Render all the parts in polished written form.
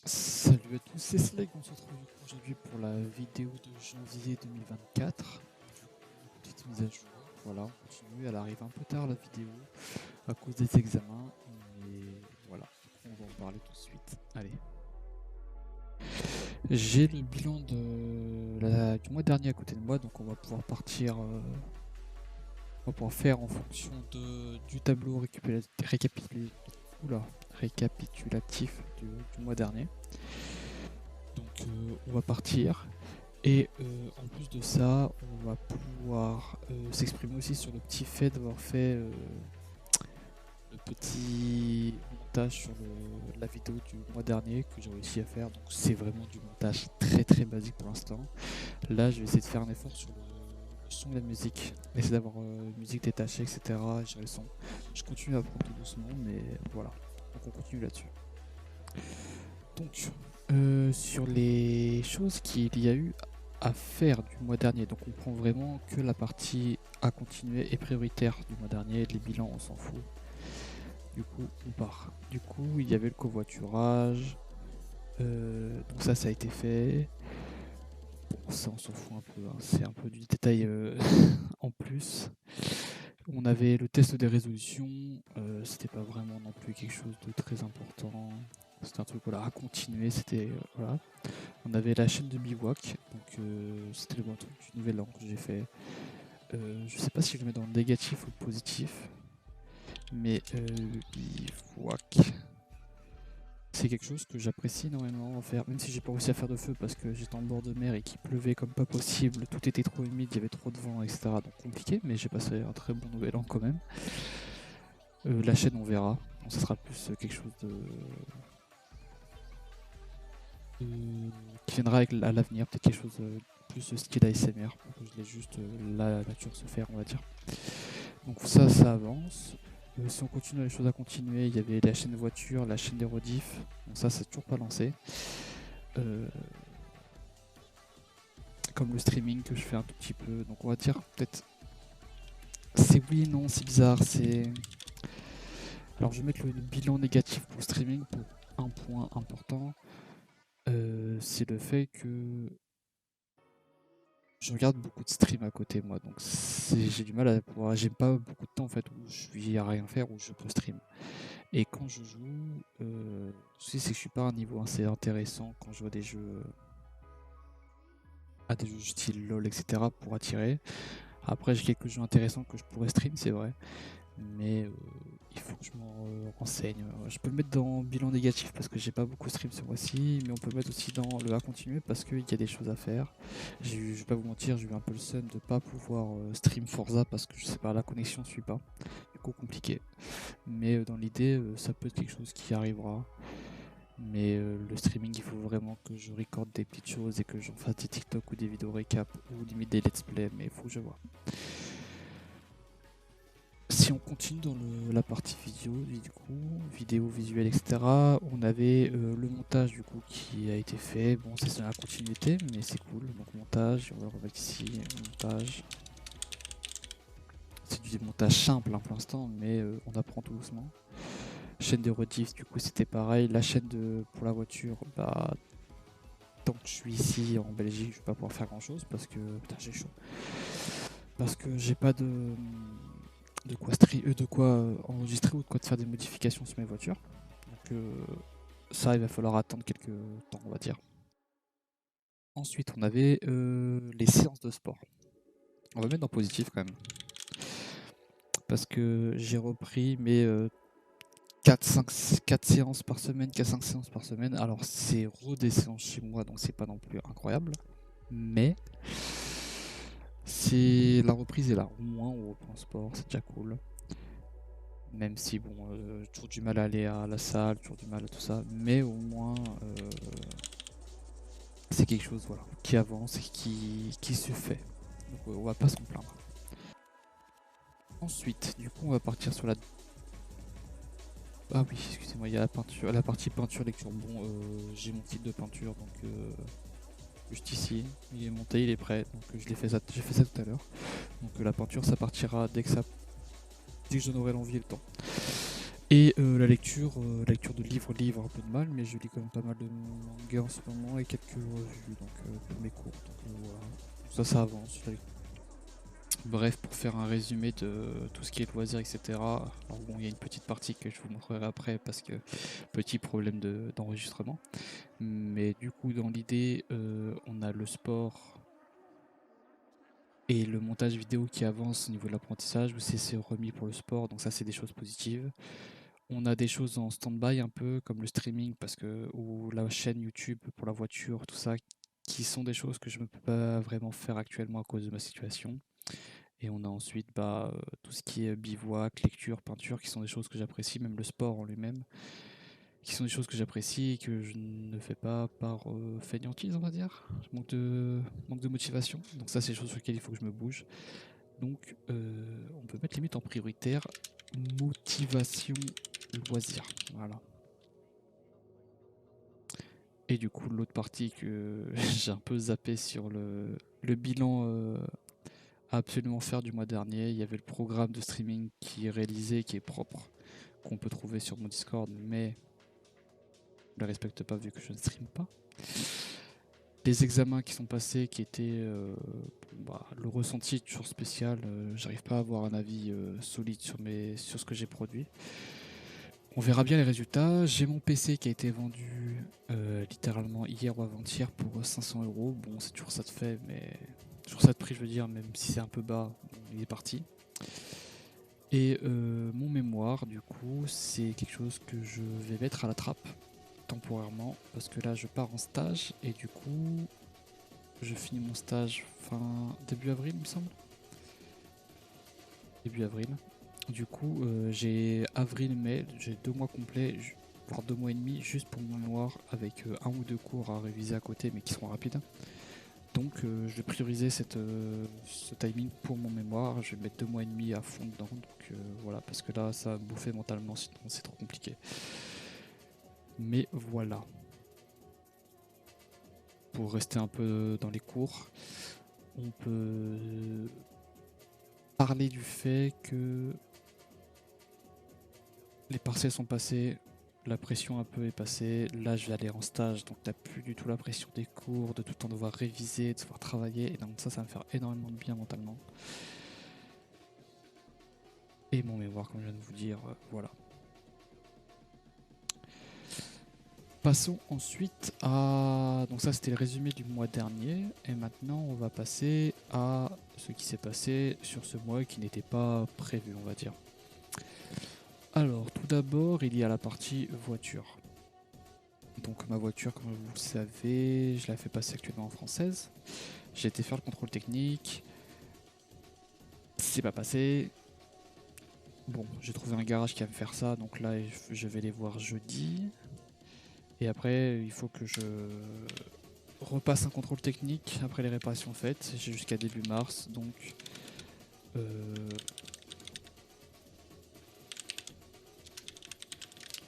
Salut à tous, c'est Slag, on se retrouve aujourd'hui pour la vidéo de janvier 2024. Petite mise à jour, voilà, on continue, elle arrive un peu tard la vidéo à cause des examens, mais voilà, on va en parler tout de suite. Allez. J'ai le bilan du mois dernier à côté de moi, donc on va pouvoir partir, on va pouvoir faire en fonction du tableau récapitulatif du mois dernier. Donc on va partir. Et en plus de ça, on va pouvoir s'exprimer aussi sur le petit fait d'avoir fait le petit montage sur la vidéo du mois dernier que j'ai réussi à faire. Donc c'est vraiment du montage très très basique pour l'instant. Là, je vais essayer de faire un effort sur le son et la musique. Essayer d'avoir musique détachée, etc. Gérer le son. Je continue à apprendre tout doucement, mais voilà. Donc on continue là-dessus. Donc, sur les choses qu'il y a eu à faire du mois dernier, donc on prend vraiment que la partie à continuer et prioritaire du mois dernier, les bilans on s'en fout. Du coup, on part. Du coup, il y avait le covoiturage, donc ça a été fait. Bon, ça on s'en fout un peu, hein. C'est un peu du détail en plus. On avait le test des résolutions, c'était pas vraiment non plus quelque chose de très important. C'était un truc voilà, à continuer, c'était voilà. On avait la chaîne de Bivouac, donc c'était le bon truc du nouvel an que j'ai fait. Je sais pas si je le mets dans le négatif ou le positif, mais Bivouac, c'est quelque chose que j'apprécie énormément à faire, même si j'ai pas réussi à faire de feu parce que j'étais en bord de mer et qu'il pleuvait comme pas possible, tout était trop humide, il y avait trop de vent, etc. Donc compliqué, mais j'ai passé un très bon nouvel an quand même. La chaîne, on verra. Donc, ça sera plus quelque chose qui viendra à l'avenir, peut-être quelque chose plus style ASMR, pour que je laisse juste la nature se faire, on va dire. Donc ça avance. Si on continue les choses à continuer, il y avait la chaîne voiture, la chaîne des rediffs. Donc ça, c'est toujours pas lancé. Comme le streaming que je fais un tout petit peu. Donc on va dire peut-être. C'est oui, non, c'est bizarre. C'est. Alors je vais mettre le bilan négatif pour le streaming pour un point important. C'est le fait que je regarde beaucoup de streams à côté moi, donc j'ai du mal à pouvoir. J'ai pas beaucoup de temps en fait où je suis à rien faire où je peux stream. Et quand je joue, le souci c'est que je suis pas à un niveau assez intéressant quand je vois des jeux à des jeux style LOL, etc. pour attirer. Après j'ai quelques jeux intéressants que je pourrais stream, c'est vrai, mais il faut que je m'en renseigne. Je peux le mettre dans bilan négatif parce que j'ai pas beaucoup stream ce mois-ci, mais on peut le mettre aussi dans le à continuer parce qu'il y a des choses à faire. Je vais pas vous mentir, j'ai eu un peu le seum de pas pouvoir stream Forza parce que je sais pas, la connexion suit pas. Du coup compliqué. Mais dans l'idée, ça peut être quelque chose qui arrivera. Mais le streaming, il faut vraiment que je recorde des petites choses et que j'en fasse des TikTok ou des vidéos récap ou limite des let's play, mais il faut que je vois. Si on continue dans la partie vidéo visuelle, etc., on avait le montage du coup qui a été fait. Bon, c'est dans la continuité, mais c'est cool. Donc montage, on va remettre ici, montage. C'est du montage simple hein, pour l'instant, mais on apprend tout doucement. Chaîne de rediff, du coup c'était pareil. La chaîne pour la voiture, bah tant que je suis ici en Belgique, je vais pas pouvoir faire grand chose parce que putain j'ai chaud. Parce que j'ai pas de quoi enregistrer ou de quoi de faire des modifications sur mes voitures. Donc ça, il va falloir attendre quelques temps, on va dire. Ensuite, on avait les séances de sport. On va mettre dans positif quand même. Parce que j'ai repris mes 4 séances par semaine, 4-5 séances par semaine. Alors c'est des séances chez moi, donc c'est pas non plus incroyable. Mais la reprise est là. Au moins on reprend le sport, c'est déjà cool. Même si bon, j'ai toujours du mal à aller à la salle, toujours du mal à tout ça, mais au moins c'est quelque chose voilà, qui avance et qui se fait. Donc on va pas s'en plaindre. Ensuite, du coup on va partir sur la... Ah oui, excusez-moi, il y a la peinture, la partie peinture lecture. Bon, j'ai mon kit de peinture, donc juste ici, il est monté, il est prêt, donc j'ai fait ça tout à l'heure. Donc la peinture ça partira dès que j'en aurai l'envie et le temps. Et lecture de livres, un peu de mal, mais je lis quand même pas mal de mangas en ce moment et quelques revues donc, pour mes cours. Donc, voilà. Ça avance. Bref, pour faire un résumé de tout ce qui est loisirs, etc. Alors bon, il y a une petite partie que je vous montrerai après parce que petit problème d'enregistrement. Mais du coup, dans l'idée, on a le sport et le montage vidéo qui avance au niveau de l'apprentissage. C'est remis pour le sport, donc ça c'est des choses positives. On a des choses en stand-by un peu comme le streaming parce que ou la chaîne YouTube pour la voiture, tout ça, qui sont des choses que je ne peux pas vraiment faire actuellement à cause de ma situation. Et on a ensuite tout ce qui est bivouac, lecture, peinture, qui sont des choses que j'apprécie, même le sport en lui-même, qui sont des choses que j'apprécie et que je ne fais pas par fainéantise, on va dire. Manque de motivation. Donc ça, c'est des choses sur lesquelles il faut que je me bouge. Donc on peut mettre limite en prioritaire motivation, loisir. Voilà. Et du coup, l'autre partie que j'ai un peu zappé sur le bilan à absolument faire du mois dernier, il y avait le programme de streaming qui est réalisé, qui est propre, qu'on peut trouver sur mon Discord, mais je ne le respecte pas vu que je ne stream pas. Les examens qui sont passés, qui étaient le ressenti est toujours spécial, j'arrive pas à avoir un avis solide sur ce que j'ai produit. On verra bien les résultats. J'ai mon PC qui a été vendu littéralement hier ou avant-hier pour 500 euros. Bon, c'est toujours ça de fait, mais toujours ça de prix, je veux dire, même si c'est un peu bas, bon, il est parti. Et mon mémoire, du coup, c'est quelque chose que je vais mettre à la trappe temporairement parce que là, je pars en stage et du coup, je finis mon stage début avril, il me semble. Début avril. Du coup, j'ai avril-mai, j'ai 2 mois complets, voire 2 mois et demi, juste pour mon mémoire, avec un ou deux cours à réviser à côté, mais qui seront rapides. Donc, je vais prioriser ce timing pour mon mémoire. Je vais mettre 2 mois et demi à fond dedans. Donc, voilà, parce que là, ça va me bouffer mentalement, sinon c'est trop compliqué. Mais voilà. Pour rester un peu dans les cours, on peut parler du fait que les partiels sont passés, la pression un peu est passée. Là, je vais aller en stage, donc t'as plus du tout la pression des cours, de tout le temps devoir réviser, de devoir travailler. Et donc ça va me faire énormément de bien mentalement. Et mon mémoire, comme je viens de vous dire, voilà. Passons ensuite à... Donc ça, c'était le résumé du mois dernier. Et maintenant, on va passer à ce qui s'est passé sur ce mois qui n'était pas prévu, on va dire. Alors, tout d'abord, il y a la partie voiture. Donc ma voiture, comme vous le savez, je la fais passer actuellement en française. J'ai été faire le contrôle technique. C'est pas passé. Bon, j'ai trouvé un garage qui va me faire ça, donc là je vais les voir jeudi. Et après, il faut que je repasse un contrôle technique après les réparations faites. J'ai jusqu'à début mars, donc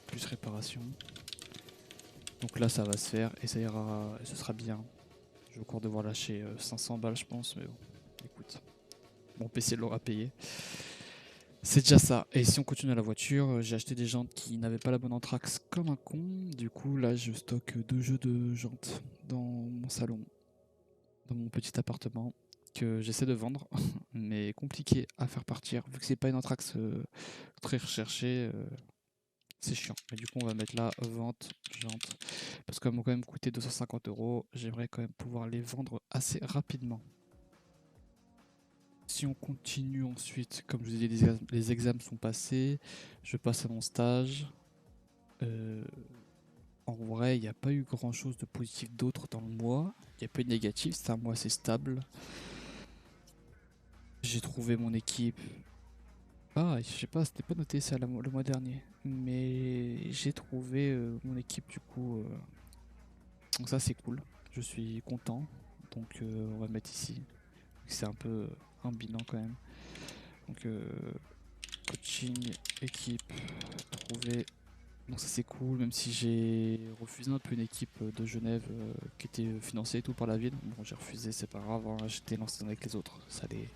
plus réparation. Donc là, ça va se faire et ça ira, ce sera bien. Je vais encore devoir lâcher 500 balles, je pense, mais bon, écoute, mon PC l'aura payé. C'est déjà ça. Et si on continue à la voiture, j'ai acheté des jantes qui n'avaient pas la bonne anthrax comme un con. Du coup, là, je stocke 2 jeux de jantes dans mon salon, dans mon petit appartement, que j'essaie de vendre, mais compliqué à faire partir. Vu que c'est pas une anthrax très recherchée, c'est chiant. Mais du coup, on va mettre là vente, jantes. Parce qu'elles m'ont quand même coûté 250 euros. J'aimerais quand même pouvoir les vendre assez rapidement. Si on continue ensuite, comme je vous ai dit, les examens sont passés, je passe à mon stage. En vrai, il n'y a pas eu grand chose de positif d'autre dans le mois. Il n'y a pas eu de négatif, c'est un mois assez stable. J'ai trouvé mon équipe. Ah, je sais pas, c'était pas noté ça le mois dernier. Mais j'ai trouvé mon équipe du coup. Donc ça c'est cool. Je suis content. Donc on va mettre ici. C'est un peu un bilan quand même. Donc coaching, équipe, trouver Donc ça c'est cool, même si j'ai refusé un peu une équipe de Genève qui était financée et tout par la ville. Bon, j'ai refusé, c'est pas grave, hein, j'étais lancé avec les autres.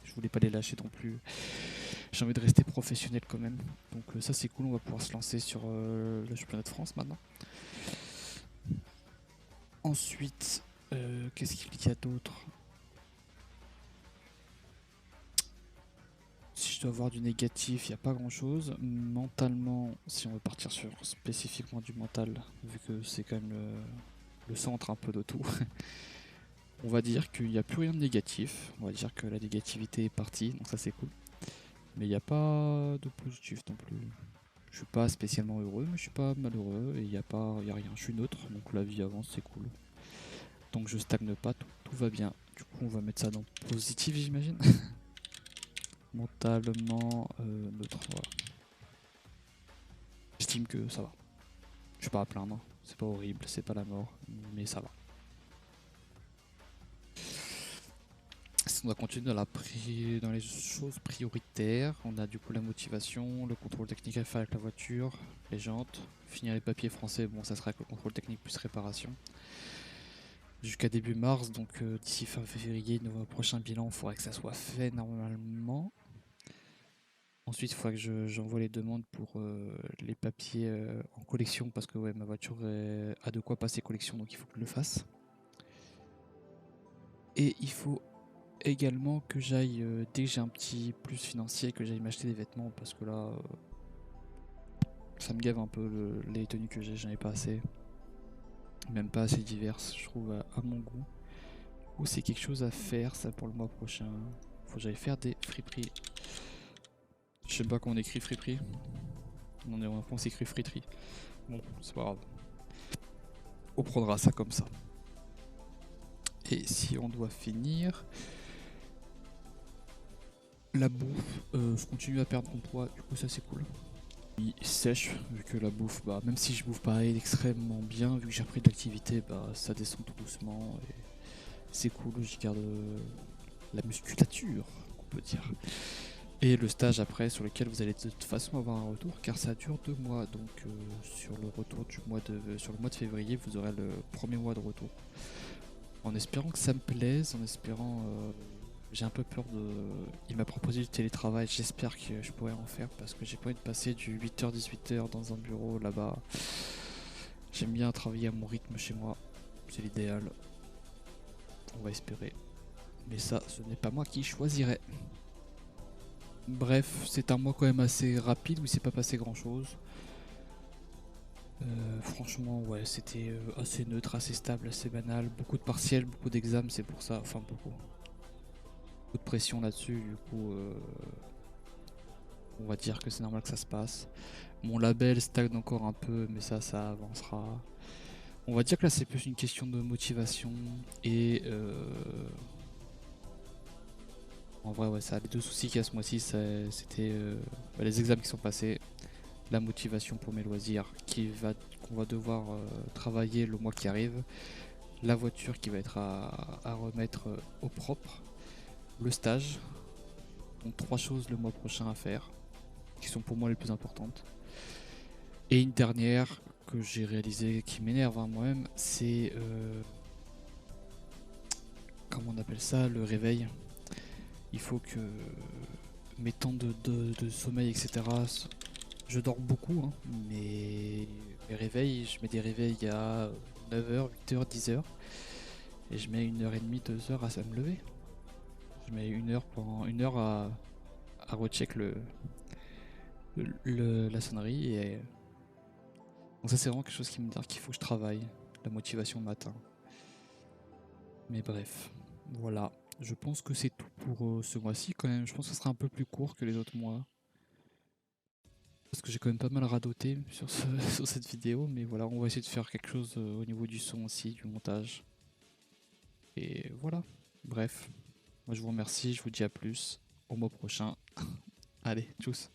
Je voulais pas les lâcher non plus. J'ai envie de rester professionnel quand même. Donc ça c'est cool, on va pouvoir se lancer sur le championnat de France maintenant. Ensuite, qu'est-ce qu'il y a d'autre? Si je dois avoir du négatif, il n'y a pas grand chose. Mentalement, si on veut partir sur spécifiquement du mental, vu que c'est quand même le centre un peu de tout, on va dire qu'il n'y a plus rien de négatif. On va dire que la négativité est partie, donc ça c'est cool. Mais il n'y a pas de positif non plus. Je suis pas spécialement heureux, mais je suis pas malheureux et il y a rien. Je suis neutre, donc la vie avance, c'est cool. Donc je stagne pas, tout va bien. Du coup, on va mettre ça dans positif, j'imagine. Mentalement neutre, voilà. J'estime que ça va. Je suis pas à plaindre, c'est pas horrible, c'est pas la mort, mais ça va. On va continuer dans les choses prioritaires. On a du coup la motivation, le contrôle technique à faire avec la voiture, les jantes, finir les papiers français, bon ça sera avec le contrôle technique plus réparation. Jusqu'à début mars, donc d'ici fin février, nos prochain bilan, il faudrait que ça soit fait normalement. Ensuite, il faudra que j'envoie les demandes pour les papiers en collection parce que ouais, ma voiture a de quoi passer collection, donc il faut que je le fasse. Et il faut également que j'aille, dès que j'ai un petit plus financier, que j'aille m'acheter des vêtements parce que là, ça me gave un peu les tenues que j'ai, j'en ai pas assez. Même pas assez diverses, je trouve, à mon goût. Ou c'est quelque chose à faire, ça, pour le mois prochain. Faut que j'aille faire des friperies. Je sais pas comment on écrit friperie. On s'écrit friterie. Bon, c'est pas grave. On prendra ça comme ça. Et si on doit finir, la bouffe, je continue à perdre mon poids, du coup ça c'est cool. Il sèche, vu que la bouffe, bah, même si je bouffe pareil extrêmement bien, vu que j'ai repris de l'activité, bah, ça descend tout doucement. Et c'est cool, j'y garde la musculature, on peut dire. Et le stage après, sur lequel vous allez de toute façon avoir un retour, car ça dure 2 mois. Donc sur le retour sur le mois de février, vous aurez le premier mois de retour. En espérant que ça me plaise, en espérant... j'ai un peu peur de... Il m'a proposé du télétravail, j'espère que je pourrai en faire parce que j'ai pas envie de passer du 8h-18h dans un bureau là-bas. J'aime bien travailler à mon rythme chez moi, c'est l'idéal. On va espérer. Mais ça, ce n'est pas moi qui choisirai. Bref, c'est un mois quand même assez rapide où il s'est pas passé grand chose. Franchement, ouais, c'était assez neutre, assez stable, assez banal. Beaucoup de partiels, beaucoup d'examens, c'est pour ça. Enfin, beaucoup de pression là-dessus, du coup, on va dire que c'est normal que ça se passe. Mon label stagne encore un peu, mais ça avancera. On va dire que là, c'est plus une question de motivation et en vrai, ouais, ça, les deux soucis qu'il y a ce mois-ci, c'était les examens qui sont passés, la motivation pour mes loisirs qu'on va devoir travailler le mois qui arrive, la voiture qui va être à remettre au propre, le stage. Donc 3 choses le mois prochain à faire, qui sont pour moi les plus importantes. Et une dernière que j'ai réalisée qui m'énerve moi-même, c'est comment on appelle ça, le réveil. Il faut que mes temps de sommeil, etc. Je dors beaucoup, hein, mais mes réveils, je mets des réveils à 9h, 8h, 10h. Et je mets 1h30, 2h à me lever. Je mets pendant une heure à recheck la sonnerie. Et... Donc ça c'est vraiment quelque chose qui me dit qu'il faut que je travaille. La motivation le matin. Mais bref, voilà. Je pense que c'est tout pour ce mois-ci quand même. Je pense que ce sera un peu plus court que les autres mois. Parce que j'ai quand même pas mal radoté sur cette vidéo. Mais voilà, on va essayer de faire quelque chose au niveau du son aussi, du montage. Et voilà. Bref. Moi je vous remercie, je vous dis à plus. Au mois prochain. Allez, tchuss.